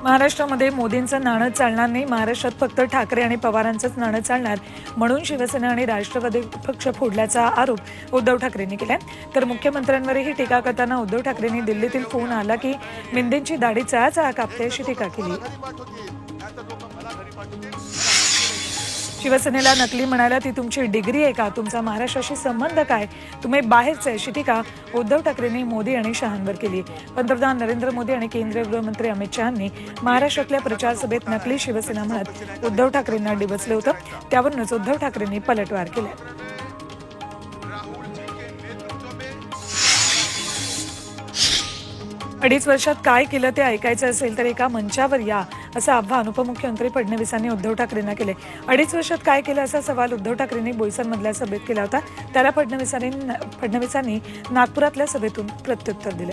महाराष्ट्रामध्ये मोदींचं नाणं चालणार नाही, महाराष्ट्रात फक्त ठाकरे आणि पवारांचंच नाणं चालणार म्हणून शिवसेना आणि राष्ट्रवादी पक्ष फोडल्याचा आरोप उद्धव ठाकरेंनी केलाय। तर मुख्यमंत्र्यांवरही टीका करताना उद्धव ठाकरेंनी दिल्लीतील फोन आला की मिंदेंची दाढी चळा कापते अशी टीका केली। शिवसेनेला नकली म्हणाल्या, ती तुमची डिग्री आहे का, तुमचा महाराष्ट्राशी संबंध काय, तुम्ही बाहेरचे अशी टीका उद्धव ठाकरेंनी मोदी आणि शहांवर केली। पंतप्रधान नरेंद्र मोदी आणि केंद्रीय गृहमंत्री अमित शहांनी महाराष्ट्रातल्या प्रचार सभेत नकली शिवसेना म्हणत उद्धव ठाकरेंना डिवचलं होतं। त्यावरूनच उद्धव ठाकरेंनी पलटवार केला। 2.5 वर्षात काय केलं ते ऐकायचं असेल तर एका मंचावर या असं आव्हान उपमुख्यमंत्री फडणवीसांनी उद्धव ठाकरेंना केले। 2.5 वर्षात काय केलं असा सवाल उद्धव ठाकरेंनी बोईसरमधल्या सभेत केला होता। त्याला फडणवीसांनी नागपुरातल्या सभेतून प्रत्युत्तर दिले।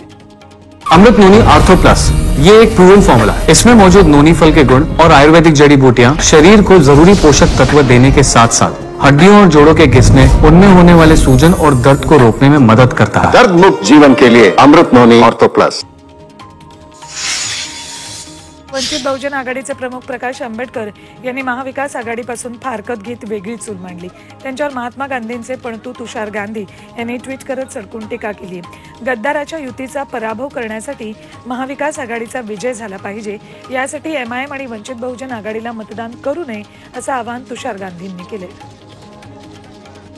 अमृत नोनी आर्थो प्लस, ये एक प्रूवन फॉर्मूला। इसमें मौजूद नोनी फल के गुण और आयुर्वेदिक जड़ी बूटियां शरीर को जरूरी पोषक तत्व देने के साथ साथ हड्डियों और जोड़ों के घिसने, उनमें होने वाले सूजन और दर्द को रोकने में मदद करता है। दर्द मुक्त जीवन के लिए अमृत नोनी आर्थो प्लस। वंचित बहुजन आघाडीचे प्रमुख प्रकाश आंबेडकर यांनी महाविकास आघाडीपासून फारकत घेत वेगळी चूल मांडली। त्यांच्यावर महात्मा गांधींचे पणतू तुषार गांधी यांनी ट्विट करत सडकून टीका केली। गद्दाराच्या युतीचा पराभव करण्यासाठी महाविकास आघाडीचा विजय झाला पाहिजे, यासाठी एमआयएम आणि वंचित बहुजन आघाडीला मतदान करू नये असं आवाहन तुषार गांधींनी केले।